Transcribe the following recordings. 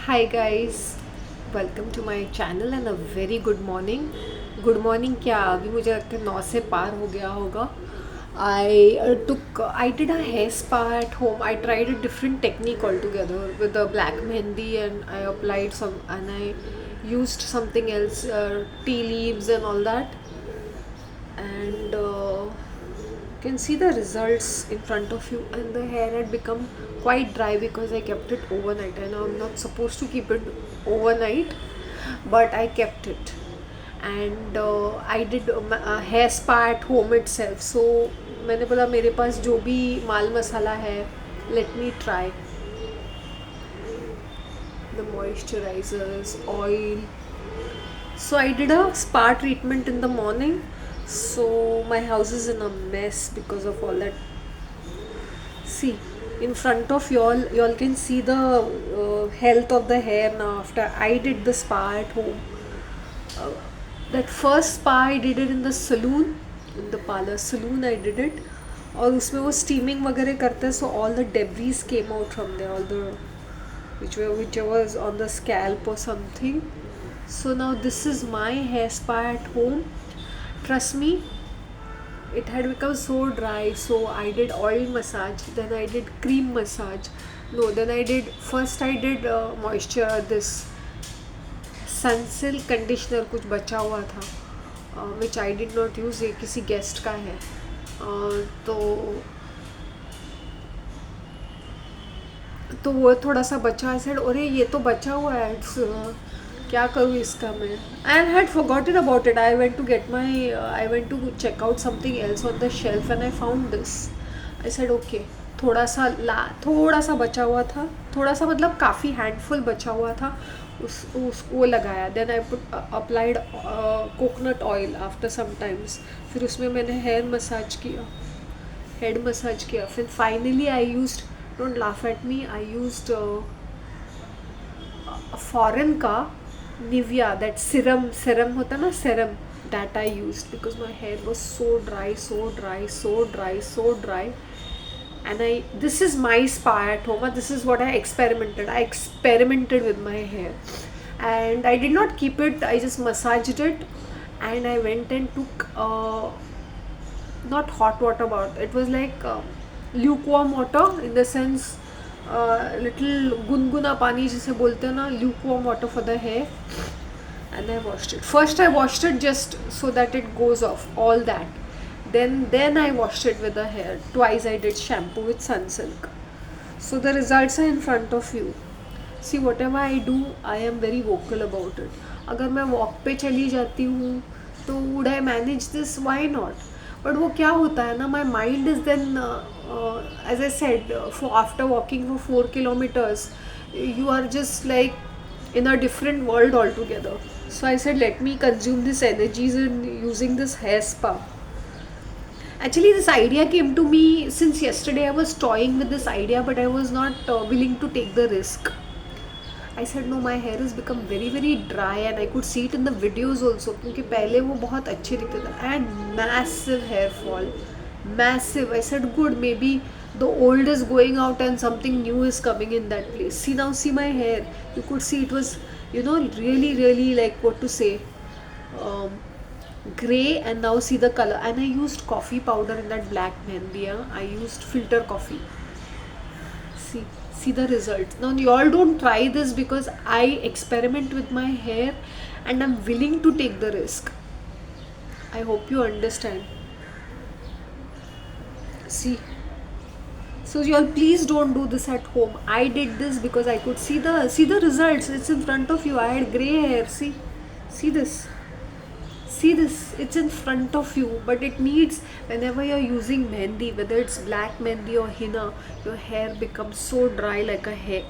Hi guys, welcome to my channel and a very good morning. Good morning क्या अभी मुझे लगता है 9 से पार हो गया होगा. I did a hair spa at home. I tried a different technique altogether with the black mehendi and I applied some and I used something else, tea leaves and all that. And you can see the results in front of you, and the hair had become quite dry because I kept it overnight. I know I'm not supposed to keep it overnight, but I kept it. And I did a hair spa at home itself. So मैंने बोला मेरे पास जो भी माल मसाला है, let me try the moisturizers, oil. So I did a spa treatment in the morning. So my house is in a mess because of all that. See, in front of y'all can see the health of the hair now after I did the spa at home. Uh, that first spa I did it in the saloon, in the parlor saloon I did it. और उसमें वो steaming वगैरह करते हैं, so all the debris came out from there, all the which was on the scalp or something. So now this is my hair spa at home. Trust me, it had become so dry. So I did oil massage, then I did cream massage. No, then I did first I did moisture, this sunsilk conditioner कुछ बचा हुआ था, which I did not use. ये किसी guest का है. तो वो थोड़ा सा बचा. आई सेड अरे ये तो बचा हुआ है, क्या करूँ इसका मैं. And had forgotten about it. I went to check out something else on the shelf and I found this. I said okay, थोड़ा सा बचा हुआ था, थोड़ा सा मतलब काफ़ी हैंडफुल बचा हुआ था. उस वो लगाया. Then I put applied coconut oil after some times. फिर उसमें मैंने हेड मसाज किया. फिर finally I used, don't laugh at me, I used foreign का निविया, दैट serum होता ना, serum, that I used because my hair was so dry. And this is my spa at home. This is what I experimented with my hair, and I did not keep it. I just massaged it, and I went and took not hot water bath. It was like lukewarm water, in the sense little गुनगुना पानी जिसे बोलते हैं ना, lukewarm water for the hair. And I washed it. First I washed it just so that it goes off all that. Then I washed it with the hair. Twice I did shampoo with Sunsilk. So the results are in front of you. See, whatever I do, I am very vocal about it. अगर मैं walk पे चली जाती हूँ तो would I manage this? Why not? But वो क्या होता है ना, my mind is then, as I said, for after walking for 4 kilometers, you are just like in a different world altogether. So I said, let me consume this energies in using this hair spa. Actually, this idea came to me since yesterday. I was toying with this idea, but I was not willing to take the risk. I said no, my hair has become very dry and I could see it in the videos also, क्योंकि पहले वो बहुत अच्छे दिखते थे. I had massive hair fall, massive. I said good, maybe the old is going out and something new is coming in that place. See my hair. You could see it was, really like, what to say, gray, and now see the color. And I used coffee powder in that black mehendi. I used filter coffee. See the results. Now you all don't try this because I experiment with my hair and I'm willing to take the risk. I hope you understand. See, so you all please don't do this at home. I did this because I could see the results. It's in front of you. I had gray hair. See this. See this, it's in front of you. But it needs, whenever you're using mehendi, whether it's black mehendi or henna, your hair becomes so dry like a hay.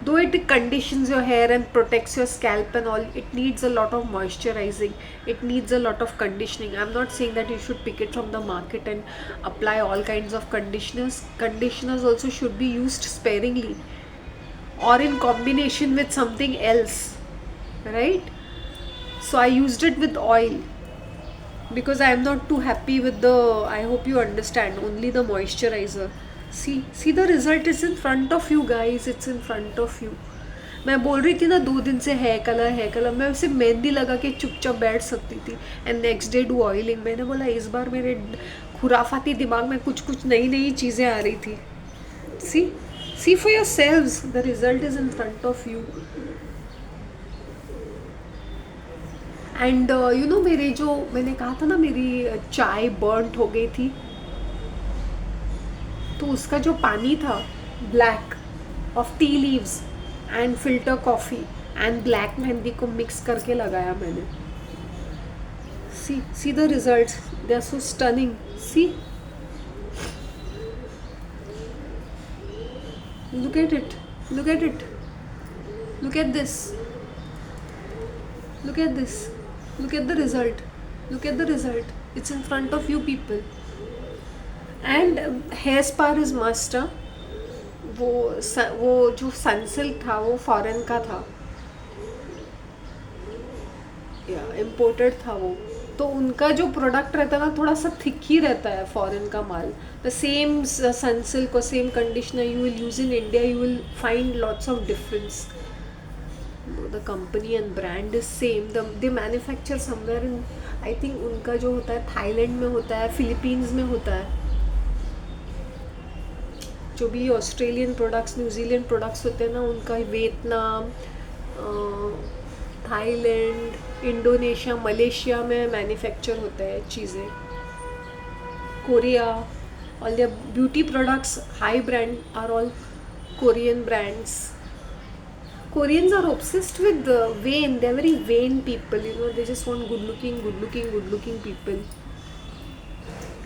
Though it conditions your hair and protects your scalp and all, it needs a lot of moisturizing, it needs a lot of conditioning. I'm not saying that you should pick it from the market and apply all kinds of conditioners also should be used sparingly or in combination with something else, right? So I used it with oil because I am not too happy with the, I hope you understand, only the moisturizer. See the result is in front of you guys. It's in front of you. मैं बोल रही थी ना 2 दिन से hair colour, मैं सिर्फ मेहंदी लगा के चुपचाप बैठ सकती थी and next day do oiling. मैंने बोला इस बार मेरे खुराफाती दिमाग में कुछ कुछ नई नई चीज़ें आ रही थी। See for yourselves, the result is in front of you. And you know मेरे जो मैंने कहा था ना मेरी चाय बर्नट हो गई थी, तो उसका जो पानी था black of tea leaves and filter coffee and black mehndi को मिक्स करके लगाया मैंने। See the results, they are so stunning. See, look at it, look at it, look at this, look at this, look at the result, look at the result, it's in front of you people. And hair spa is must। वो जो Sunsilk था वो foreign का था या imported था वो, तो उनका जो प्रोडक्ट रहता है ना थोड़ा सा थिक ही रहता है फॉरेन का माल। द सेम सनसिल्क और same conditioner you will use in India, you will find lots of difference. The company and brand is same, they manufacture somewhere in, I think उनका जो होता है थाईलैंड में होता है, फिलीपींस में होता है। जो भी ऑस्ट्रेलियन प्रोडक्ट्स, न्यूजीलैंड प्रोडक्ट्स होते हैं ना, उनका वियतनाम, थाईलैंड, इंडोनेशिया, मलेशिया में मैन्युफैक्चर होता है चीज़ें। Korea, all the beauty products high brand are all Korean brands. Koreans are obsessed with vain, they are very vain people, you know, they just want good looking people।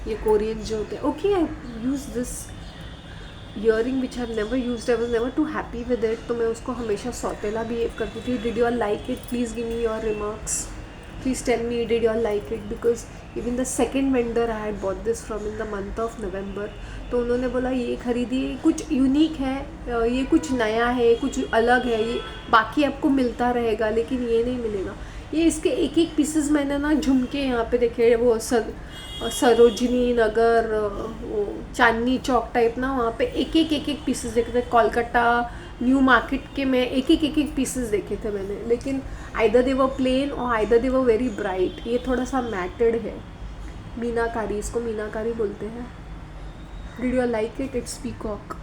ये Koreans जो होते हैं। Okay, I use this earring which I have never used, I was never too happy with it, तो मैं उसको हमेशा सौतेला behave करती थी। Did you all like it? Please give me your remarks, please tell me did you all like it, because even the second vendor I had bought this from in the month of November, तो उन्होंने बोला ये खरीदिए, कुछ unique है, ये कुछ नया है, कुछ अलग है, ये बाकी आपको मिलता रहेगा लेकिन ये नहीं मिलेगा। ये इसके एक एक पीसेस मैंने ना झुमके यहाँ पे देखे, वो सरोजनी नगर, वो चांदनी चौक टाइप ना, वहाँ पे एक एक पीसेस देखे थे। कोलकाता न्यू मार्केट के मैं एक एक पीसेस देखे थे मैंने, लेकिन आइदर दे वर प्लेन और either they were very bright. ये थोड़ा सा मैटेड है, मीनाकारी, इसको मीनाकारी बोलते हैं। Did you like it? It's peacock.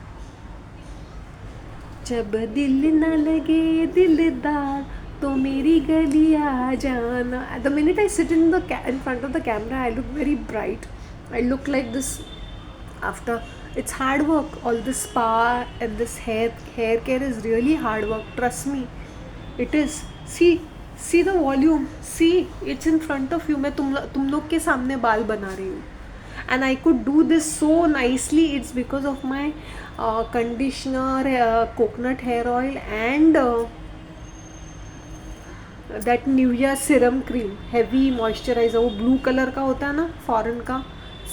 जब दिल न लगे दिलदार तो मेरी गली आ जाना। The minute I sit in front of the camera, I look very bright. I look like this after. It's hard work. All this spa and this hair care is really hard work. Trust me, it is. See the volume. See, it's in front of you. मैं तुम लोग के सामने बाल बना रही हूँ, and I could do this so nicely. It's because of my conditioner, coconut hair oil, and that Nivea serum cream, heavy moisturiser, वो ब्लू कलर का होता है ना फॉरेन का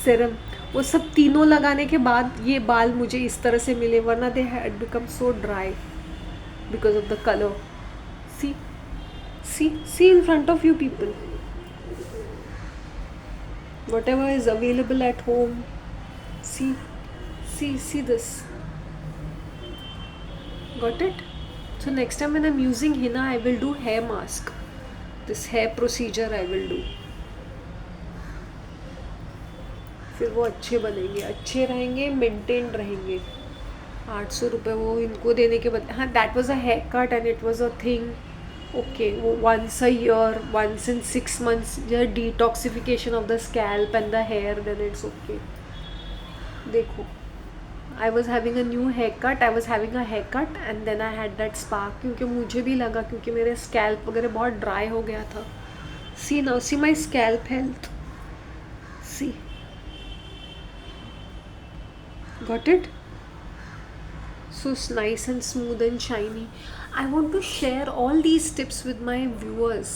सीरम, वो सब तीनों लगाने के बाद ये बाल मुझे इस तरह से मिले, वरना they had become so dry because of the colour. See in front of you people, whatever is available at home, see this, got it? So next time when I'm using henna, I will do hair mask, this hair procedure I will do, फिर वो अच्छे बनेंगे, अच्छे रहेंगे, maintained रहेंगे। 800 रुपये वो इनको देने के बदले, हाँ that was a haircut and it was a thing, okay, वो once a year, once in 6 months, detoxification of the scalp and the hair, then it's okay। देखो, I was having a new haircut, and then I had that spa, क्योंकि मुझे भी लगा, क्योंकि मेरे scalp वगैरह बहुत ड्राई हो गया था। See now, see my scalp health, see, got it? So nice and smooth and shiny। I want to share all these tips with my viewers,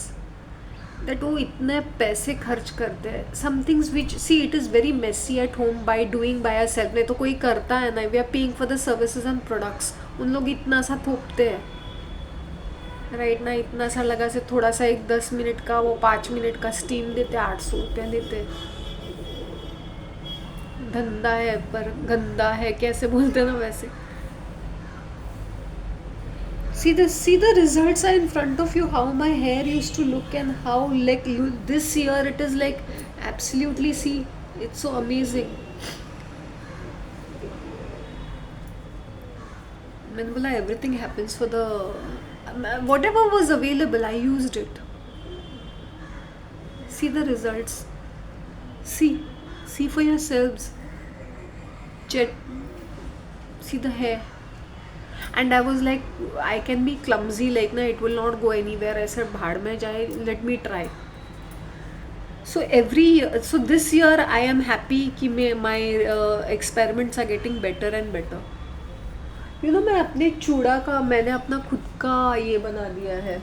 that वो इतने पैसे खर्च करते हैं, some things which, see, it is very messy at home by doing by ourselves, नहीं तो कोई करता है ना, we are paying for the services and products, उन लोग इतना सा थोपते हैं, राइट ना, इतना सा लगा से थोड़ा सा एक 10 मिनट का, वो 5 मिनट का स्टीम देते, 800 रुपया लेते। धंधा है पर गंदा है, कैसे बोलते हैं ना वैसे। See the results are in front of you. How my hair used to look and how like this year it is like absolutely. See, it's so amazing. मैंने बोला everything happens for the whatever was available. I used it. See the results. See for yourselves. Jet. See the hair. And I was like, I can be clumsy, like na, it will not go anywhere. I said, भाड़ में जाए, let me try. So so this year I am happy कि my experiments are getting better and better. You know, मैं अपने चूड़ा का मैंने अपना खुद का ये बना दिया है.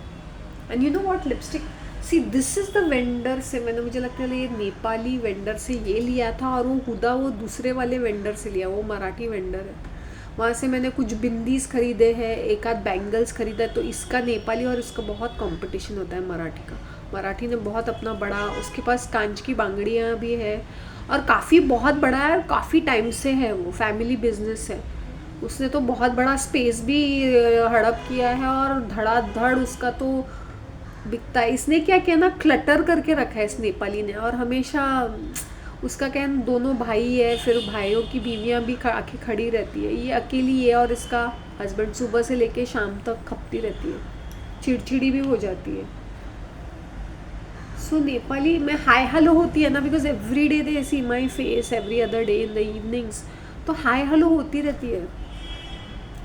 And you know what, lipstick. See, this is the vendor से मैंने, मुझे लगता है ये नेपाली वेंडर से ये लिया था, और वो हुदा वो दूसरे वाले वेंडर से लिया, वो मराठी वेंडर है. वहाँ से मैंने कुछ बिंदीज खरीदे हैं, एक आध बैंगल्स खरीदा है. तो इसका नेपाली और इसका बहुत कंपटीशन होता है मराठी का. मराठी ने बहुत अपना बड़ा, उसके पास कांच की बांगड़ियाँ भी है और काफ़ी बहुत बड़ा है और काफ़ी टाइम से है, वो फैमिली बिजनेस है. उसने तो बहुत बड़ा स्पेस भी हड़प किया है और धड़ाधड़ उसका तो बिकता है. इसने क्या किया ना, क्लटर करके रखा है इस नेपाली ने. और हमेशा उसका क्या है, दोनों भाई है, फिर भाइयों की बीवियां भी आके खड़ी रहती है. ये अकेली है और इसका हस्बैंड सुबह से लेके शाम तक खपती रहती है, चिड़चिड़ी भी हो जाती है. सो नेपाली में हाय हेलो होती है ना, because every day they see my face every other day in the evenings, तो हाय हेलो होती रहती है.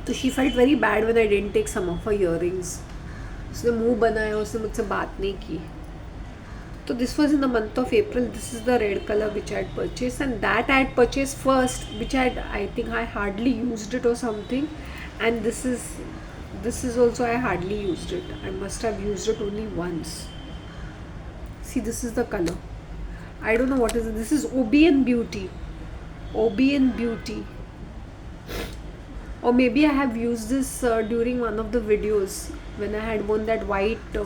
तो she felt very bad when I didn't take some of her earrings. उसने मुंह बनाया, उसने मुझसे बात नहीं की. So this was in the month of April. This is the red color which I had purchased, and that I had purchased first, which I think I hardly used it or something. And this is also I hardly used it. I must have used it only once. See, this is the color. I don't know what is it. This is Obian Beauty. Obian Beauty. Or maybe I have used this during one of the videos when I had worn that white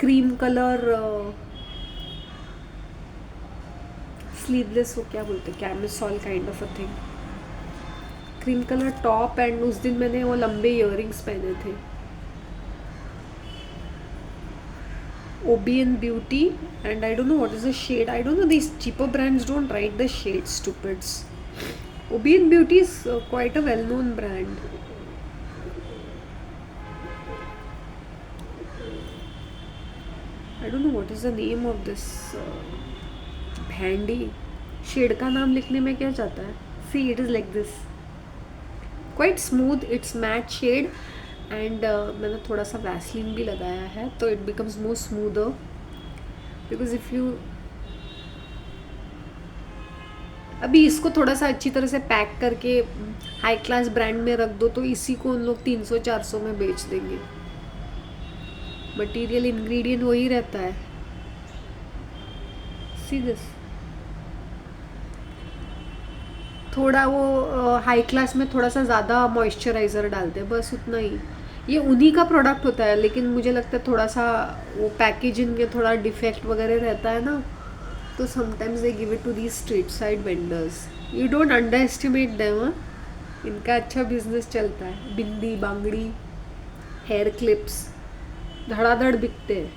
cream colour sleeveless, वो क्या बोलते हैं, camisole kind of a thing, cream colour top. And उस दिन मैंने वो लंबे earrings पहने थे. Obian Beauty, and I don't know what is the shade. I don't know, these cheaper brands don't write the shade, stupids. Obian Beauty is quite a well-known brand. I don't know what is the name of this bhandy. Shade का नाम लिखने में क्या जाता है. See, it is like this, quite smooth. It's matte shade and मैंने थोड़ा सा वैसलीन भी लगाया है, तो it becomes more smoother. Because if you अभी इसको थोड़ा सा अच्छी तरह से पैक करके हाई क्लास ब्रांड में रख दो, तो इसी को उन लोग 300-400 में बेच देंगे. मटीरियल इंग्रेडिएंट वही रहता है. सी दिस, थोड़ा वो हाई क्लास में थोड़ा सा ज़्यादा मॉइस्चराइज़र डालते हैं, बस उतना ही. ये उन्हीं का प्रोडक्ट होता है, लेकिन मुझे लगता है थोड़ा सा वो पैकेजिंग में थोड़ा डिफेक्ट वगैरह रहता है ना, तो sometimes they give it to the street side vendors. You don't underestimate them. इनका अच्छा बिजनेस चलता है. बिंदी, बांगड़ी, हेयर क्लिप्स धड़ाधड़ बिकते हैं.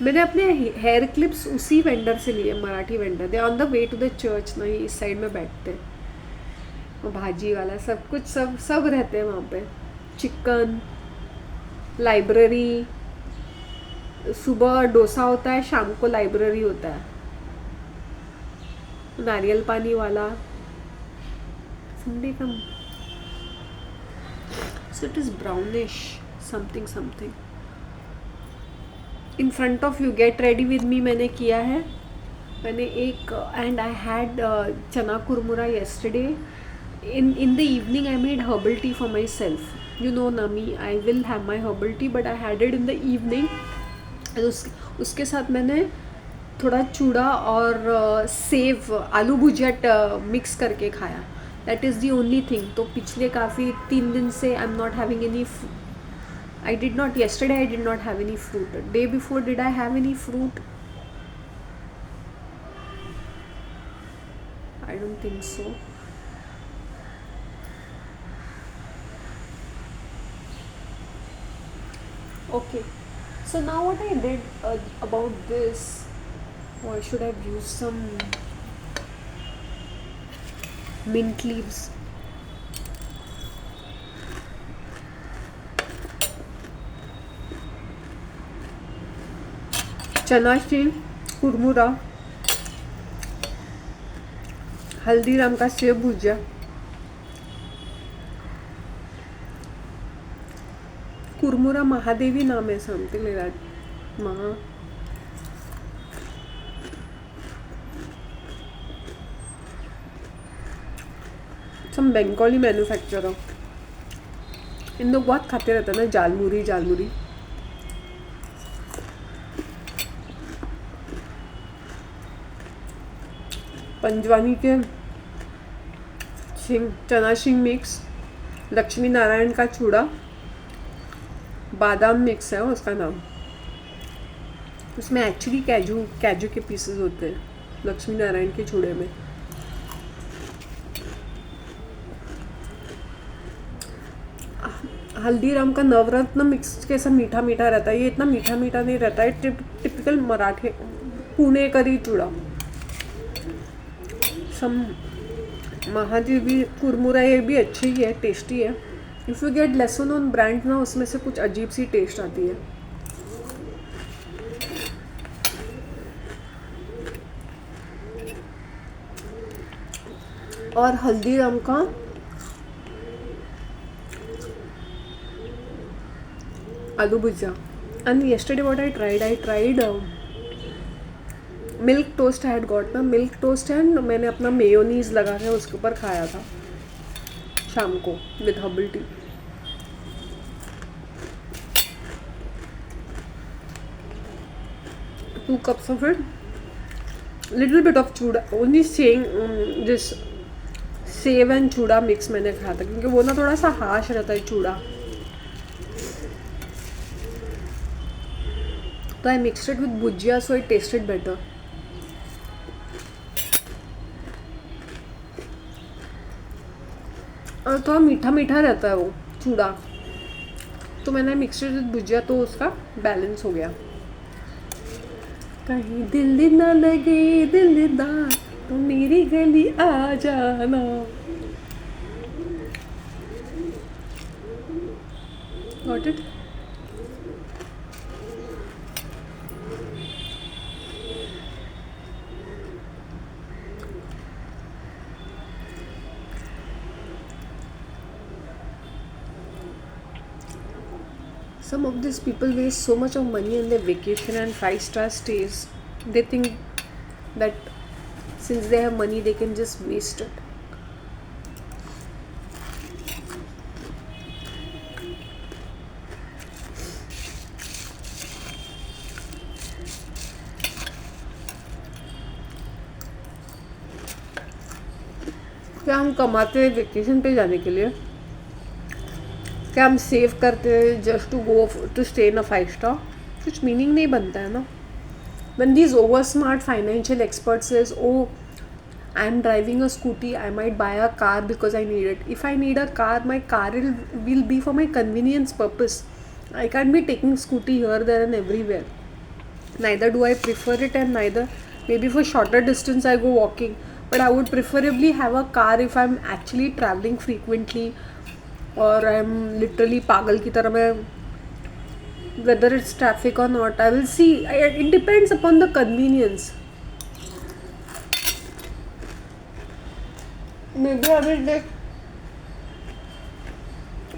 मैंने अपने हेयर क्लिप्स उसी वेंडर से लिए, Marathi vendor. They on the way to the church ना, ये इस साइड में बैठते हैं. वो भाजी वाला सब कुछ सब रहते हैं वहाँ पे. चिकन, लाइब्रेरी, सुबह डोसा होता है, शाम को लाइब्रेरी होता है. नारियल पानी वाला संडे का. So it is brownish something. In front of you, get ready with me मैंने किया है. मैंने एक, एंड आई हैड चना कुरमुरा yesterday. In the evening I made herbal tea for myself. You know नमी, I will have my herbal tea, but I had it in the evening. उसके साथ मैंने थोड़ा चूड़ा और सेव, आलू भुजिया मिक्स करके खाया. That is the only thing. तो पिछले काफ़ी 3 दिन से आई am not having any. I did not, yesterday I did not have any fruit. Day before, did I have any fruit? I don't think so. Okay, so now what I did about this, or should I use some mint leaves? चना शीर, कुरमुरा, हल्दीराम का save भुजिया, कुरमुरा महादेवी नाम है, something like that, महा, सम Bengali manufacturer. इन लोग बहुत खाते रहते हैं ना जालमुरी जालमुरी। पंजवानी के चना शिंग मिक्स, लक्ष्मी नारायण का चूड़ा, बादाम मिक्स है उसका नाम। उसमें एक्चुअली कैजू के पीसेस होते हैं लक्ष्मी नारायण के चूड़े में। हल्दीराम का नवरत्न मिक्स कैसा मीठा मीठा रहता है, ये इतना मीठा मीठा नहीं रहता है। टिपिकल मराठी पुणे करी चूड़ा। सम महादेवी कुरमुरा, ये भी अच्छी ही है, टेस्टी है। If you get lesson on brand ना, उसमें से कुछ अजीब सी टेस्ट आती है। और हल्दीराम का आलू भुजिया। And yesterday what I tried milk toast. I had got ना मिल्क टोस्ट एंड मैंने अपना मेयोनीज लगा के उसके ऊपर खाया था शाम को with herbal tea. Two cups of it, little bit of चूड़ा, ओनली दिस सेव एंड चूड़ा मिक्स मैंने खाया था, क्योंकि वो ना थोड़ा सा हार्श रहता है चूड़ा। तो आई मिक्सड इट विद भुजिया, सो इट टेस्टेड बेटर। और थोड़ा मीठा मीठा रहता है वो चूड़ा, तो मैंने मिक्सड विद भुजिया, तो उसका बैलेंस हो गया। कहीं दिल ना लगे दिलदार, तो मेरी गली आ जाना। Got it? Some of these people waste so much of money on their vacation and 5-star stays. They think that since they have money, they can just waste it. क्या हम कमाते हैं वेकेशन पे जाने के लिए? क्या हम सेव करते हैं just to go to stay in a 5-star? कुछ मीनिंग नहीं बनता है ना। When these over smart financial experts says, oh, I am driving a scooty, I might buy a car because I need it. If I need a car, my car will be for my convenience purpose. I can't be taking scooty here, there and everywhere. Neither do I prefer it, and neither, maybe for shorter distance I go walking. But I would preferably have a car if I'm actually traveling frequently, और I am literally पागल की तरह मैं, whether it's traffic or not, I will see. It depends upon the convenience. Maybe I will take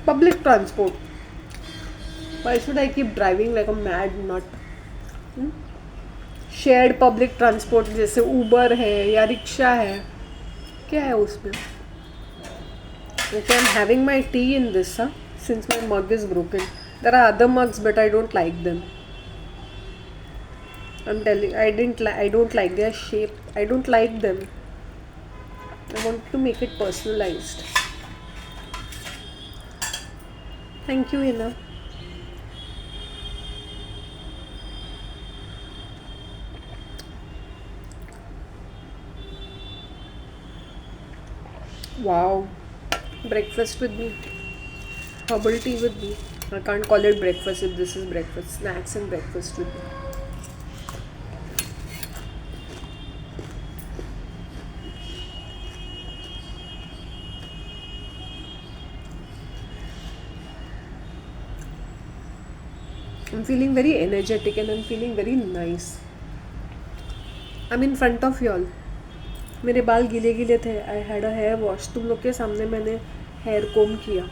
public transport. Why should I keep driving like a mad nut? Shared public transport जैसे Uber है या rickshaw है, क्या है उसमें? Okay, I'm having my tea in this, since my mug is broken. There are other mugs, but I don't like them. I'm telling, I don't like their shape. I don't like them. I want to make it personalized. Thank you, Hina. Wow. Breakfast with me, herbal tea with me. I can't call it breakfast if this is breakfast. Snacks and breakfast will be. I'm feeling very energetic and I'm feeling very nice. I'm in front of you all. मेरे बाल गीले गीले थे. I had a hair wash. तुम लोग के सामने मैंने hair comb किया.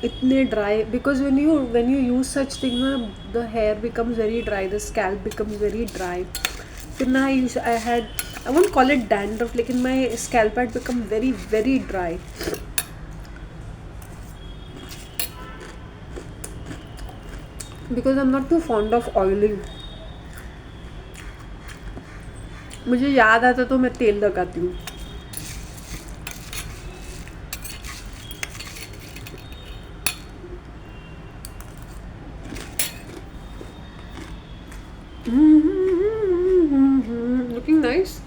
इतने dry, because when you use such thing ना, the hair becomes very dry, the scalp becomes very dry. फिर ना I won't call it dandruff, लेकिन my scalp had become very very dry. Because I'm not too fond of oiling. मुझे याद आता तो मैं तेल लगाती हूँ. Looking nice.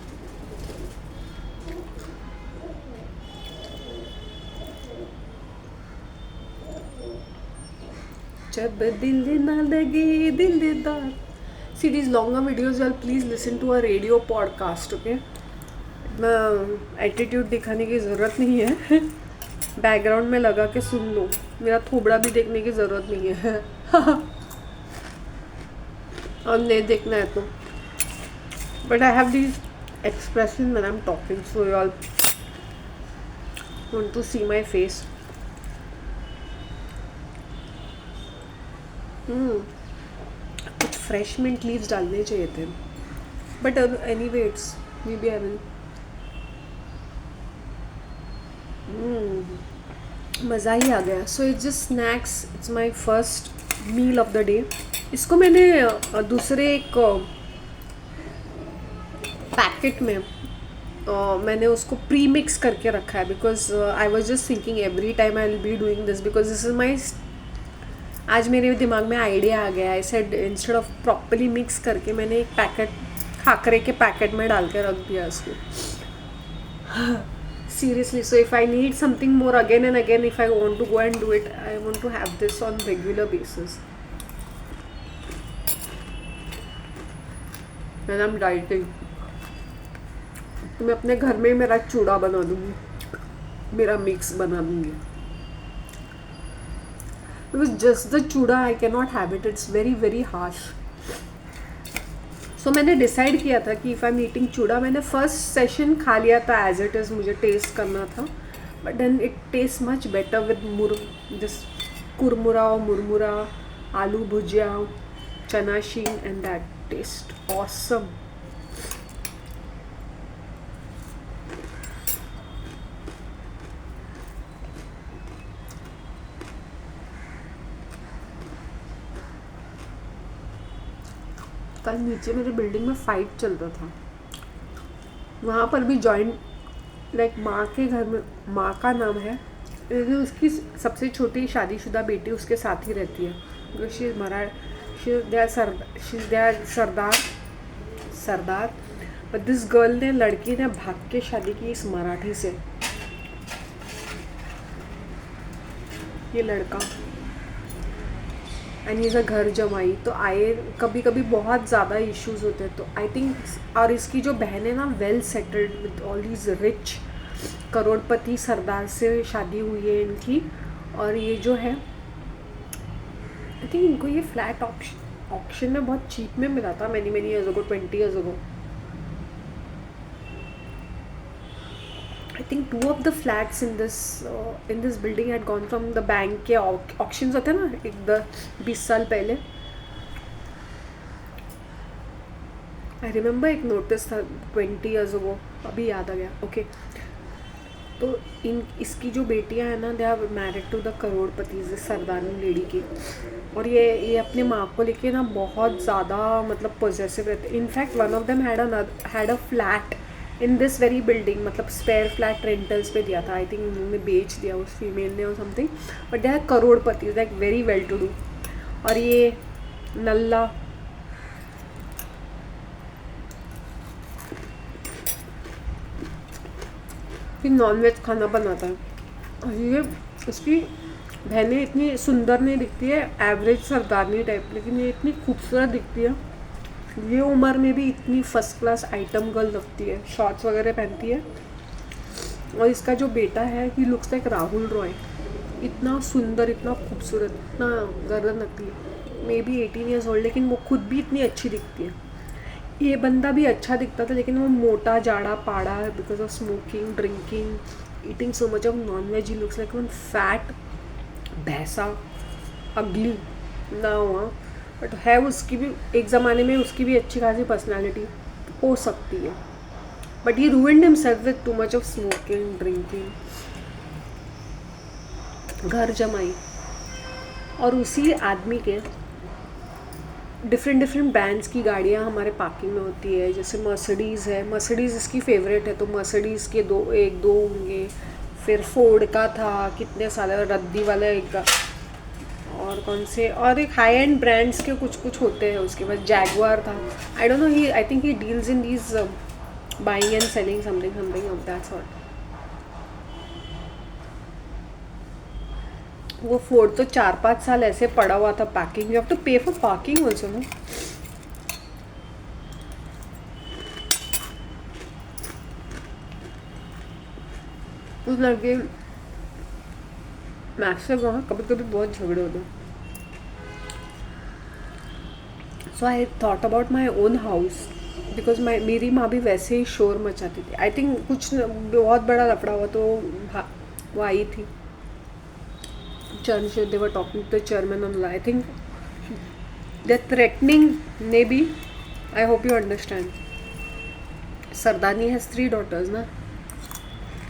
जब दिल ना लगे दिलदार. See these longer videos, y'all please listen to a radio podcast, okay? इतना एटीट्यूड दिखाने की ज़रूरत नहीं है. बैकग्राउंड में लगा के सुन लो. मेरा थोबड़ा भी देखने की ज़रूरत नहीं है. और नहीं देखना है तो. But I have these expressions when I'm talking, so y'all want to see my face. कुछ फ्रेश मिंट लीव्स डालने चाहिए थे. But anyway it's maybe I will. मज़ा ही आ गया. So it's just snacks. It's my first meal of the day. इसको मैंने दूसरे एक पैकेट में मैंने उसको प्री मिक्स करके रखा है. Because I was just thinking every time I will be doing this, because this is my. आज मेरे दिमाग में आइडिया आ गया. I said instead of properly mix करके मैंने एक पैकेट खाकरे के पैकेट में डाल के रख दिया इसको. Seriously. So if I need something more again and again, if I want to go and do it, I want to have this on regular basis. And I am dieting. तो मैं अपने घर में मेरा चूड़ा बना दूँगी, मेरा मिक्स बना दूँगी. Because just the चूड़ा I cannot have it. It's very very harsh. So मैंने डिसाइड किया था कि इफ़ आई एम ईटिंग चूड़ा, मैंने फर्स्ट सेशन खा लिया था एज इट इज़, मुझे टेस्ट करना था. But then it taste much better with this कुरमुरा और मुरमुरा, आलू भुजिया, चना शीन, एंड दैट टेस्ट ऑसम. कल नीचे मेरे बिल्डिंग में फ़ाइट चल रहा था. वहाँ पर भी जॉइंट लाइक माँ के घर में, माँ का नाम है, लेकिन उसकी सबसे छोटी शादीशुदा बेटी उसके साथ ही रहती है. She Sardar. But this girl ने, लड़की ने भाग के शादी की इस मराठी से. ये लड़का एंड इज़ अ घर जमाई. तो आए कभी कभी बहुत ज़्यादा इश्यूज़ होते हैं. तो आई थिंक, और इसकी जो बहन है ना, well settled with all these rich करोड़पति सरदार से शादी हुई है इनकी. और ये जो है, आई थिंक इनको ये फ्लैट ऑक्शन में बहुत चीप में मिला था many years ago, 20 years ago. I think 2 of the flats in this building had gone from the bank के auctions होते हैं ना, एक 20 साल पहले. I remember एक नोटिस था 20 years ago, अभी याद आ गया. ओके. तो इसकी जो बेटियां हैं ना, they are married to the करोड़पति, सरदारनी लेडी की. और ये अपने माँ को लेके ना बहुत ज़्यादा मतलब पॉजेसिव रहते. In fact one of them had a flat in this very building, मतलब स्पेयर फ्लैट रेंटल्स पे दिया था. आई थिंक उन्होंने बेच दिया उस फीमेल ने और समथिंग. बट दे आर करोड़पति, like very well to do. और ये नल्ला फिर नॉनवेज खाना बनाता है. और ये इसकी बहनें इतनी सुंदर नहीं दिखती है, एवरेज सरदारनी टाइप, लेकिन ये इतनी खूबसूरत दिखती है। ये उम्र में भी इतनी फर्स्ट क्लास आइटम गर्ल लगती है, शॉर्ट्स वगैरह पहनती है। और इसका जो बेटा है ही लुक्स लाइक राहुल रॉय, इतना सुंदर, इतना खूबसूरत, इतना गर्दन लगती है। मे बी 18 ईयर्स ओल्ड, लेकिन वो खुद भी इतनी अच्छी दिखती है। ये बंदा भी अच्छा दिखता था, लेकिन वो मोटा जाड़ा पाड़ा है because of smoking, drinking, eating so much of non veg. He looks like one fat भैंसा, अगली ना हुआ, बट है उसकी भी एक ज़माने में उसकी भी अच्छी खासी पर्सनालिटी हो सकती है। But he ruined himself with too much of smoking, drinking, घर जमाई। और उसी आदमी के डिफरेंट ब्रांड्स की गाड़ियाँ हमारे पार्किंग में होती है। जैसे मर्सिडीज़ है, मर्सिडीज़ इसकी फेवरेट है, तो मर्सिडीज़ के एक दो होंगे। फिर फोर्ड का था कितने साल, रद्दी वाला एक का, और कौन से, और एक हाई एंड ब्रांड्स के कुछ होते हैं। उसके बाद जैगवार था। I don't know, he I think he deals in these buying and selling something of that sort. वो फोर्ड तो 4-5 साल ऐसे पड़ा हुआ था पैकिंग। यू हैव टू पे फॉर पार्किंग ऑल्सो नो। उस लड़के मैक्स से वहाँ कभी कभी बहुत झगड़े होते हैं। So I thought about my own house because मेरी माँ भी वैसे ही शोर मचाती थी। आई थिंक कुछ बहुत बड़ा लफड़ा हुआ तो वो आई थी church, they were talking to the chairman on I think they're threatening, maybe. I hope you understand. Sardani has 3 daughters ना,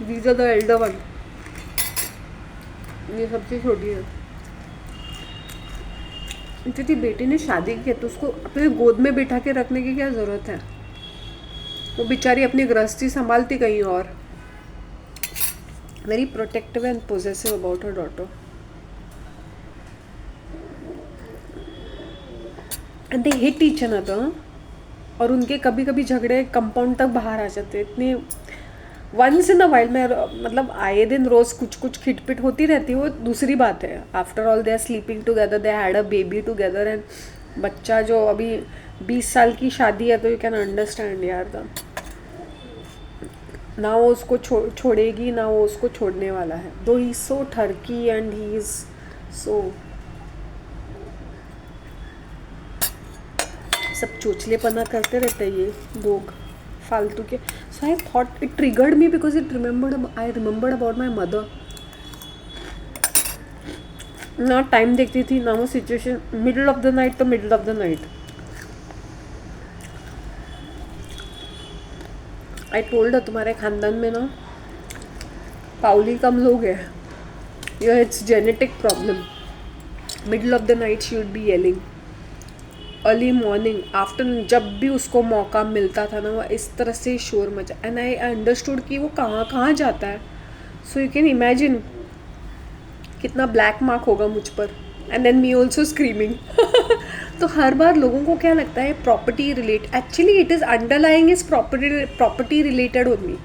these are the elder one, ये सबसे छोटी है। तेरी बेटी ने शादी की है तो उसको अपने गोद में बिठा के रखने की क्या ज़रूरत है? वो बेचारी अपनी गृहस्थी संभालती कहीं और। Very protective and possessive about her daughter. And they hit each another. और उनके कभी कभी झगड़े कंपाउंड तक बाहर आ जाते हैं। इतने वंस इन अ वाइल में, मतलब आए दिन रोज़ कुछ खिटपिट होती रहती है, वो दूसरी बात है। After all they are sleeping together, they had a baby together, and बच्चा जो अभी 20 साल की शादी है, तो यू कैन अंडरस्टैंड यार था। ना वो उसको छोड़ेगी, ना वो उसको छोड़ने वाला है। दो ही सो ठरकी एंड ही इज़ सो, सब चोचलेपना करते रहते हैं ये लोग फालतू के। So I thought it triggered me because I remembered about my mother. ना टाइम देखती थी, ना वो situation. Middle of the night तो middle of the night. I told तुम्हारे खानदान में ना पाउली कम लोग हैं, या it's genetic problem. Middle of the night she would be yelling, early morning, afternoon, जब भी उसको मौका मिलता था ना वो इस तरह से शोर मचा। एंड आई अंडरस्टूड कि वो कहाँ जाता है। सो यू कैन इमेजिन कितना ब्लैक मार्क होगा मुझ पर। And than me also screaming. तो हर बार लोगों को क्या लगता है property relate, actually it is underlying is property related only.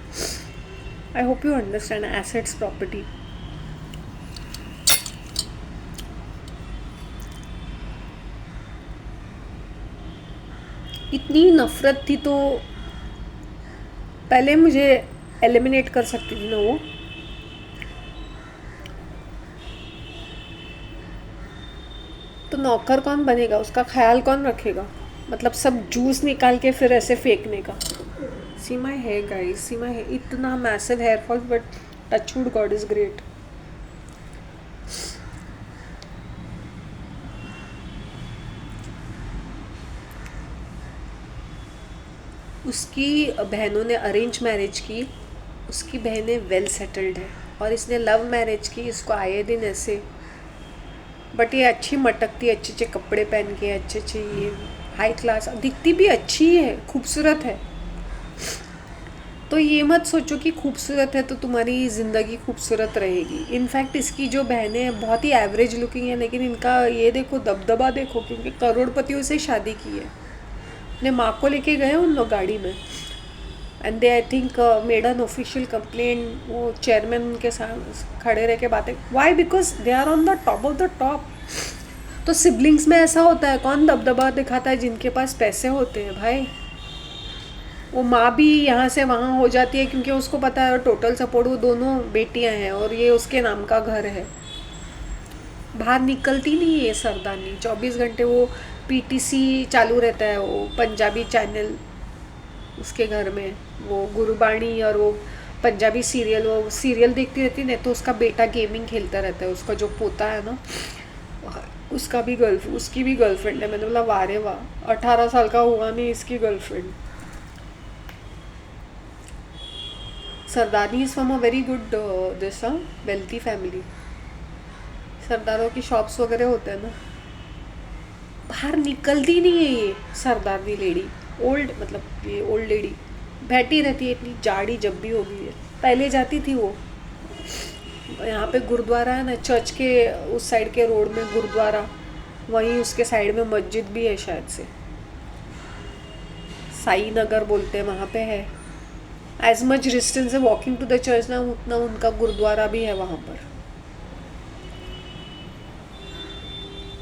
I hope you understand, assets, property. इतनी नफ़रत थी तो पहले मुझे एलिमिनेट कर सकती थी ना वो। तो नौकर कौन बनेगा, उसका ख्याल कौन रखेगा? मतलब सब जूस निकाल के फिर ऐसे फेंकने का। See my hair guys, see my hair, इतना massive hair fall, but touch wood God is great. उसकी बहनों ने अरेंज मैरिज की, उसकी बहनें वेल सेटल्ड है, और इसने लव मैरिज की। इसको आए दिन ऐसे, बट ये अच्छी मटकती, अच्छे अच्छे कपड़े पहन के, अच्छे अच्छे, ये हाई क्लास दिखती भी अच्छी है, खूबसूरत है। तो ये मत सोचो कि खूबसूरत है तो तुम्हारी ज़िंदगी खूबसूरत रहेगी। इनफैक्ट इसकी जो बहनें हैं बहुत ही एवरेज लुकिंग है, लेकिन इनका ये देखो दबदबा देखो, क्योंकि करोड़पतियों से शादी की है। अपने माँ को लेके गए उन लोग गाड़ी में। And they I think made an official complaint, वो चेयरमैन उनके साथ खड़े रह के बातें, why because they are on the top of the top. तो सिबलिंग्स में ऐसा होता है, कौन दबदबा दिखाता है? जिनके पास पैसे होते हैं भाई। वो माँ भी यहाँ से वहाँ हो जाती है क्योंकि उसको पता है टोटल सपोर्ट, वो दोनों बेटियाँ हैं और ये उसके नाम का घर है। बाहर निकलती नहीं है सरदारनी, 24 घंटे वो पीटीसी चालू रहता है, वो पंजाबी चैनल उसके घर में, वो गुरबाणी और वो पंजाबी सीरियल, वो सीरियल देखती रहती नहीं तो उसका बेटा गेमिंग खेलता रहता है, उसका जो पोता है ना, उसकी भी गर्लफ्रेंड है। मैंने बोला वाह रे वाह, 18 साल का हुआ नहीं इसकी girlfriend. Sardarni is from a very good this wealthy family. सरदारों की शॉप्स वगैरह होते हैं ना। बाहर निकलती नहीं है ये सरदारनी लेडी, ओल्ड मतलब ये ओल्ड लेडी बैठी रहती है, इतनी जाड़ी जब भी होगी है। पहले जाती थी वो, यहाँ पे गुरुद्वारा है ना, चर्च के उस साइड के रोड में गुरुद्वारा, वहीं उसके साइड में मस्जिद भी है शायद से, साई नगर बोलते हैं, वहाँ पे है। एज मच डिस्टेंस है वॉकिंग टू द चर्च ना, उतना उनका गुरुद्वारा भी है वहाँ पर।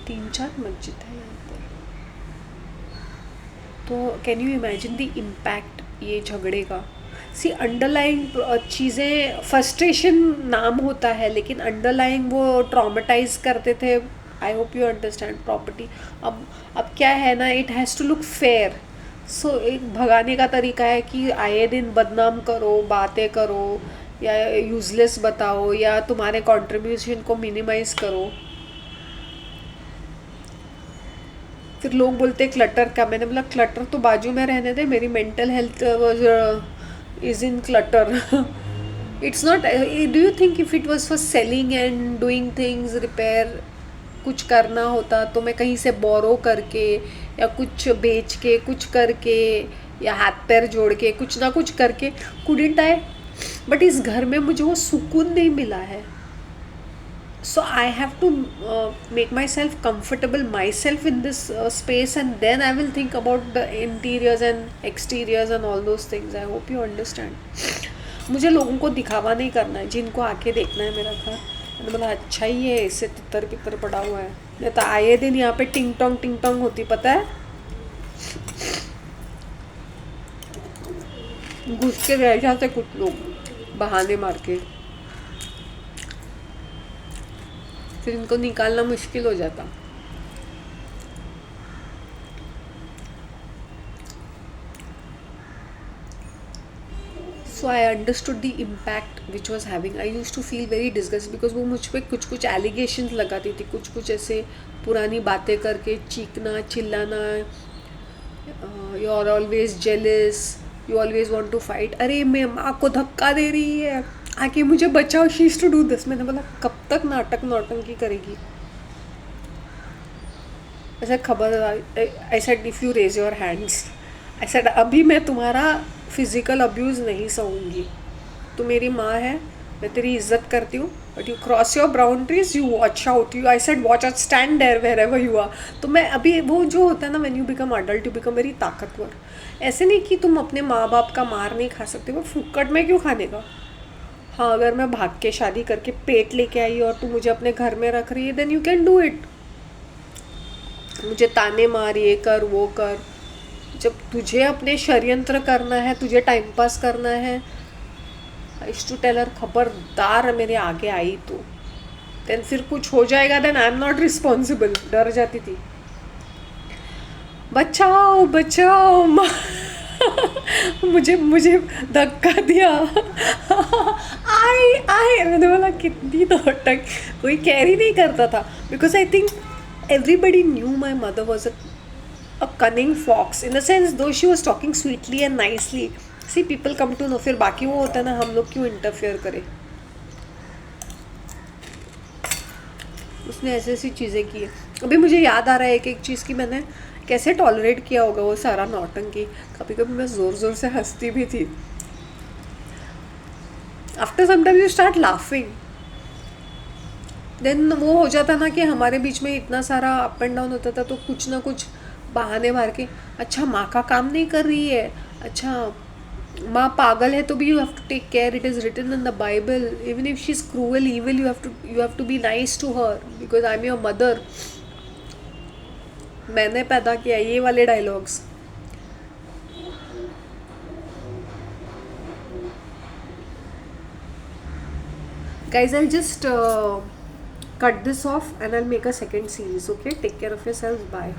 3-4 मस्जिद है यहाँ पर। तो can you imagine the impact ये झगड़े का? सी अंडरलाइंग चीज़ें, फ्रस्ट्रेशन नाम होता है लेकिन अंडरलाइंग वो ट्रॉमेटाइज करते थे। I hope you understand property. अब क्या है ना, it has to look fair. So एक भगाने का तरीका है कि आए दिन बदनाम करो, बातें करो या यूजलेस बताओ या तुम्हारे कंट्रीब्यूशन को मिनिमाइज करो। फिर लोग बोलते क्लटर का, मैंने बोला क्लटर तो बाजू में रहने दे, मेरी mental health is in clutter. It's not, do you think if it was for selling and doing things, repair कुछ करना होता तो मैं कहीं से बोरो करके या कुछ बेच के कुछ करके या हाथ पैर जोड़ के कुछ ना कुछ करके कुडिंट आए, बट इस घर में मुझे वो सुकून नहीं मिला है। So I have to make myself comfortable myself in this space, and then I will think about the interiors and exteriors and all those things. I hope you understand. मुझे लोगों को दिखावा नहीं करना है, जिनको आके देखना है मेरा घर। मैंने बोला अच्छा ही है, इससे तितर पितर पड़ा हुआ है, नहीं तो आए दिन यहाँ पे टिंग टोंग होती, पता है, घुस के रह जाते कुछ लोग बहाने मार के, फिर इनको निकालना मुश्किल हो जाता। So I understood the impact which was having. I use to feel very disgust because वो मुझ पर कुछ एलिगेशन लगाती थी, कुछ ऐसे पुरानी बातें करके चीखना चिल्लाना, you are always jealous, you always want to fight, अरे मैं माँ को धक्का दे रही है, आके मुझे बचाओ, she is to do this. मैंने बोला कब तक नाटक नौटंकी करेगी? ऐसा खबरदार, I said if you raise your hands, I said अभी मैं तुम्हारा फिजिकल अब्यूज़ नहीं सहूँगी, तू मेरी माँ है, मैं तेरी इज्जत करती हूँ, but you cross your boundaries, you watch out, you I said watch out, stand there wherever you are. तो मैं अभी वो जो होता है ना, when you become adult you become very ताकतवर। ऐसे नहीं कि तुम अपने माँ बाप का मार नहीं खा सकते, वो फुक्कट में क्यों खाने का? हाँ, अगर मैं भाग के शादी करके पेट लेके आई और तू मुझे अपने घर में रख रही है, then you can do it. मुझे ताने मार, ये कर वो कर। जब तुझे अपने षड्यंत्र करना है, तुझे टाइम पास करना है, I used to tell her खबरदार मेरे आगे आई तो, देन फिर कुछ हो जाएगा, then I am not responsible. डर जाती थी, बचाओ बचाओ माँ। मुझे धक्का दिया। आई मैंने बोला कितनी नौटंक, कोई कैरी नहीं करता था, because I think everybody knew my mother was a cunning fox in a sense, though she was talking sweetly and nicely. See, people come to know, फिर बाकी वो होता है ना, हम लोग क्यों इंटरफेयर करें। उसने ऐसी ऐसी चीज़ें की है। अभी मुझे याद आ रहा है एक चीज़ की मैंने कैसे टॉलरेट किया होगा वो सारा नौटंकी। कभी कभी मैं ज़ोर ज़ोर से हंसती भी थी। After some time you start laughing, then वो हो जाता ना कि हमारे बीच में इतना सारा अप एंड डाउन होता था, तो कुछ ना कुछ बहाने मार के, अच्छा माँ का काम नहीं कर रही है, अच्छा माँ पागल है तो भी you have to take care. It is written in the Bible. Even if she's cruel, evil, you have to be nice to her because I'm your mother. मैंने पैदा किया ये वाले dialogues. Guys, I'll just cut this off and I'll make a second series. Okay, take care of yourselves. Bye.